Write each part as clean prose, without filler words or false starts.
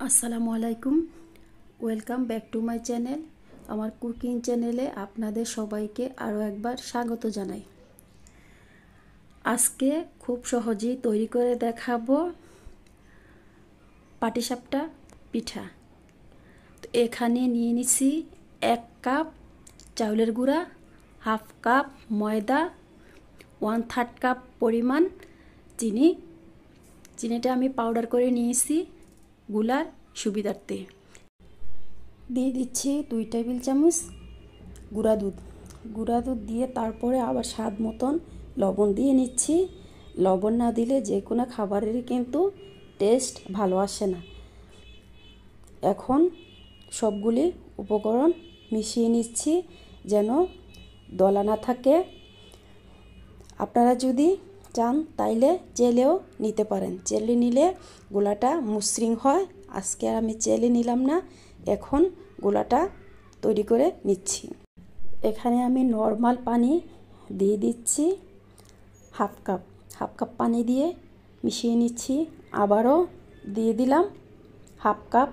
আসসালামু আলাইকুম, welcome back to my channel. আমার কুকিং চ্যানেলে আপনাদের সবাইকে আরও একবার স্বাগত জানাই। আজকে খুব সহজেই তৈরি করে দেখাবো পাটিসাপটা পিঠা। তো এখানে নিয়ে নিছি 1 কাপ চাউলের গুঁড়া, হাফ কাপ ময়দা, 1/3 কাপ পরিমাণ চিনিটা আমি পাউডার করে নিয়েছি গুলার সুবিধার্থে। দিয়ে দিচ্ছি 2 টেবিল চামচ গুঁড়া দুধ দিয়ে তারপরে আবার স্বাদ মতন লবণ দিয়ে নিচ্ছি। লবণ না দিলে যে কোনো খাবারেরই কিন্তু টেস্ট ভালো আসে না। এখন সবগুলি উপকরণ মিশিয়ে নিচ্ছি যেন দলা না থাকে। আপনারা যদি চান তাইলে চেলেও নিতে পারেন, চেলে নিলে গোলাটা মসৃণ হয়। আজকে আর আমি চেলে নিলাম না, এখন গোলাটা তৈরি করে নিচ্ছি। এখানে আমি নর্মাল পানি দিয়ে দিচ্ছি হাফ কাপ পানি দিয়ে মিশিয়ে নিচ্ছি। আবারও দিয়ে দিলাম হাফ কাপ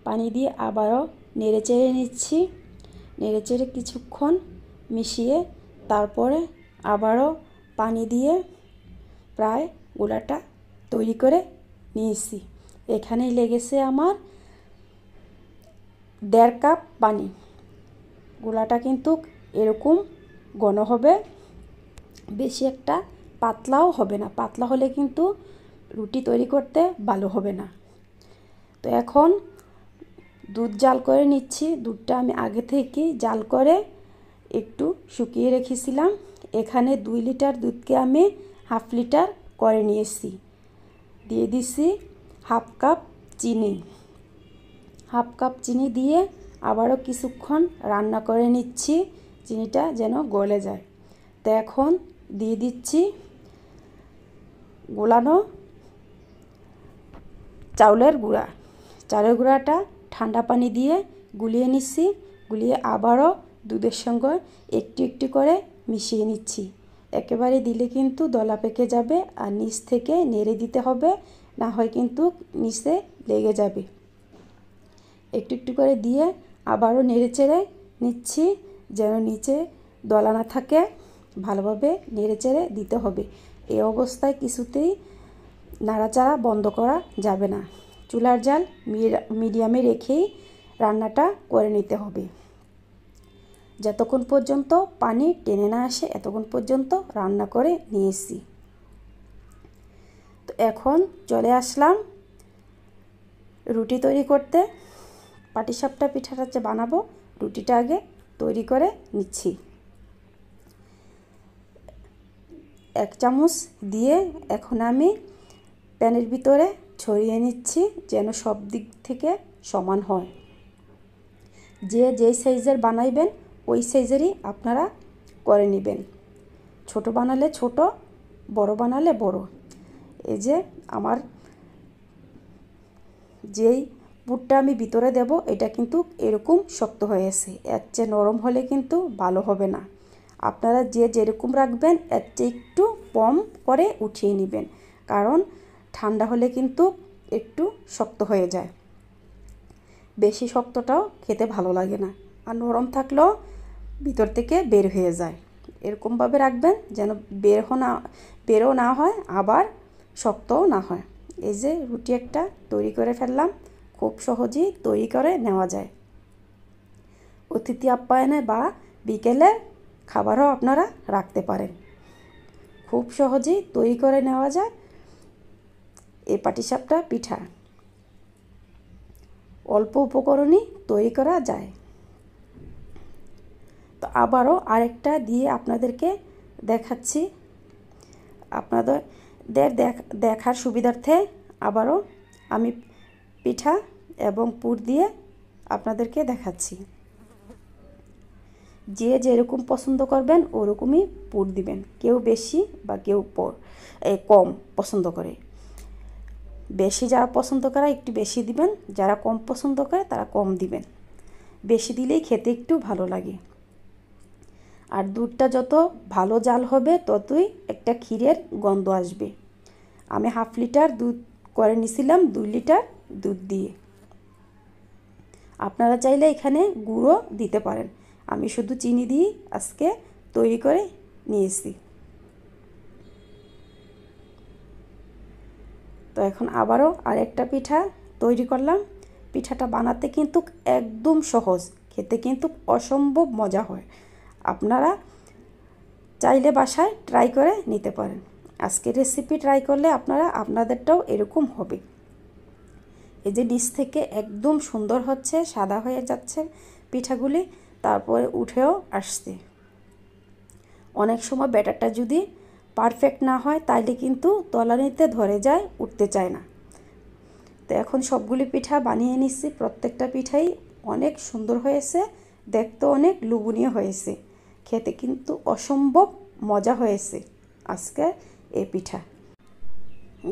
পানি দিয়ে আবারও নেড়েচেড়ে নিচ্ছি। নেড়েচেড়ে কিছুক্ষণ মিশিয়ে তারপরে আবারও পানি দিয়ে প্রায় গোলাটা তৈরি করে নিয়েছি। এখানেই লেগেছে আমার 1.5 কাপ পানি। গোলাটা কিন্তু এরকম ঘন হবে, বেশি একটা পাতলাও হবে না। পাতলা হলে কিন্তু রুটি তৈরি করতে ভালো হবে না। তো এখন দুধ জাল করে নিচ্ছি। দুধটা আমি আগে থেকেই জাল করে একটু শুকিয়ে রেখেছিলাম। এখানে 2 লিটার দুধকে আমি হাফ লিটার করে নিয়েছি। দিয়ে দিছি হাফ কাপ চিনি দিয়ে আবারও কিছুক্ষণ রান্না করে নিচ্ছি, চিনিটা যেন গলে যায়। তো এখন দিয়ে দিচ্ছি গোলানো চাউলের গুঁড়াটা ঠান্ডা পানি দিয়ে গুলিয়ে নিচ্ছি। গুলিয়ে আবারও দুধের সঙ্গে একটু একটু করে মিশিয়ে নিচ্ছি। একেবারে দিলে কিন্তু দলা পেকে যাবে, আর নিচ থেকে নেড়ে দিতে হবে, না হয় কিন্তু নিচে লেগে যাবে। একটু একটু করে দিয়ে আবারও নেড়েচেড়ে নিচ্ছি যেন নিচে দলা না থাকে। ভালোভাবে নেড়েচেড়ে দিতে হবে। এই অবস্থায় কিছুতেই নাড়াচাড়া বন্ধ করা যাবে না। চুলার জাল মিডিয়ামে রেখেই রান্নাটা করে নিতে হবে। যতক্ষণ পর্যন্ত পানি টেনে না আসে এতক্ষণ পর্যন্ত রান্না করে নিয়েছি। তো এখন চলে আসলাম রুটি তৈরি করতে। পাটিসাপটা পিঠাটা যে বানাবো, রুটিটা আগে তৈরি করে নিচ্ছি। 1 চামচ দিয়ে এখন আমি প্যানের ভিতরে ছড়িয়ে নিচ্ছি যেন সব দিক থেকে সমান হয়। যেই সাইজের বানাইবেন ওই সাইজেরই আপনারা করে নেবেন। ছোট বানালে ছোট, বড় বানালে বড়। এই যে আমার যেই পুরটা আমি ভিতরে দেব এটা কিন্তু এরকম শক্ত হয়েছে। এর চেয়ে নরম হলে কিন্তু ভালো হবে না। আপনারা যেরকম রাখবেন এর চেয়ে একটু কম করে উঠিয়ে নেবেন, কারণ ঠান্ডা হলে কিন্তু একটু শক্ত হয়ে যায়। বেশি শক্তটাও খেতে ভালো লাগে না, আর নরম থাকলেও ভিতর থেকে বের হয়ে যায়। এরকমভাবে রাখবেন যেন বেরও না হয়, আবার শক্তও না হয়। এই যে রুটি একটা তৈরি করে ফেললাম। খুব সহজেই তৈরি করে নেওয়া যায়। অতিথি আপ্যায়নে বা বিকেলে খাবারও আপনারা রাখতে পারেন। খুব সহজেই তৈরি করে নেওয়া যায় এই পাটিসাপটা পিঠা। অল্প উপকরণই তৈরি করা যায়। তো আবারও আরেকটা দিয়ে আপনাদেরকে দেখাচ্ছি। আপনাদের দেখার সুবিধার্থে আবারও আমি পিঠা এবং পুর দিয়ে আপনাদেরকে দেখাচ্ছি। যেরকম পছন্দ করবেন ওরকমই পুর দিবেন। কেউ বেশি বা কেউ কম পছন্দ করে। বেশি যারা পছন্দ করে একটু বেশি দিবেন, যারা কম পছন্দ করে তারা কম দিবেন। বেশি দিলেই খেতে একটু ভালো লাগে। আর দুধটা যত ভালো জাল হবে ততই একটা ক্ষীরের গন্ধ আসবে। আমি হাফ লিটার দুধ করে নিছিলাম 2 লিটার দুধ দিয়ে। আপনারা চাইলে এখানে গুঁড়ো দিতে পারেন, আমি শুধু চিনি দিয়ে আজকে তৈরি করে নিয়েছি। তো এখন আবারও আরেকটা পিঠা তৈরি করলাম। পিঠাটা বানাতে কিন্তু একদম সহজ, খেতে কিন্তু অসম্ভব মজা হয়। আপনারা চাইলে বাসায় ট্রাই করে নিতে পারেন। আজকের রেসিপি ট্রাই করলে আপনাদেরটাও এরকম হবে। এই যে নিচ থেকে একদম সুন্দর হচ্ছে, সাদা হয়ে যাচ্ছে পিঠাগুলি, তারপরে উঠেও আসছে। অনেক সময় ব্যাটারটা যদি পারফেক্ট না হয় তাইলে কিন্তু তলানিতে ধরে যায়, উঠতে চায় না। তো এখন সবগুলি পিঠা বানিয়ে নিচ্ছি। প্রত্যেকটা পিঠাই অনেক সুন্দর হয়েছে, দেখতে অনেক লোভনীয় হয়েছে, খেতে কিন্তু অসম্ভব মজা হয়েছে আজকে এই পিঠা।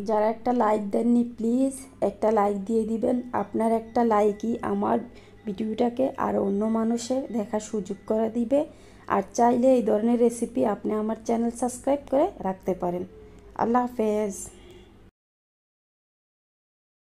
যারা একটা লাইক দেননি প্লিজ একটা লাইক দিয়ে দিবেন। আপনার একটা লাইকই আমার ভিডিওটাকে আরও অন্য মানুষের দেখার সুযোগ করে দিবে। আর চাইলে এই ধরনের রেসিপি আপনি আমার চ্যানেল সাবস্ক্রাইব করে রাখতে পারেন। আল্লাহ হাফেজ।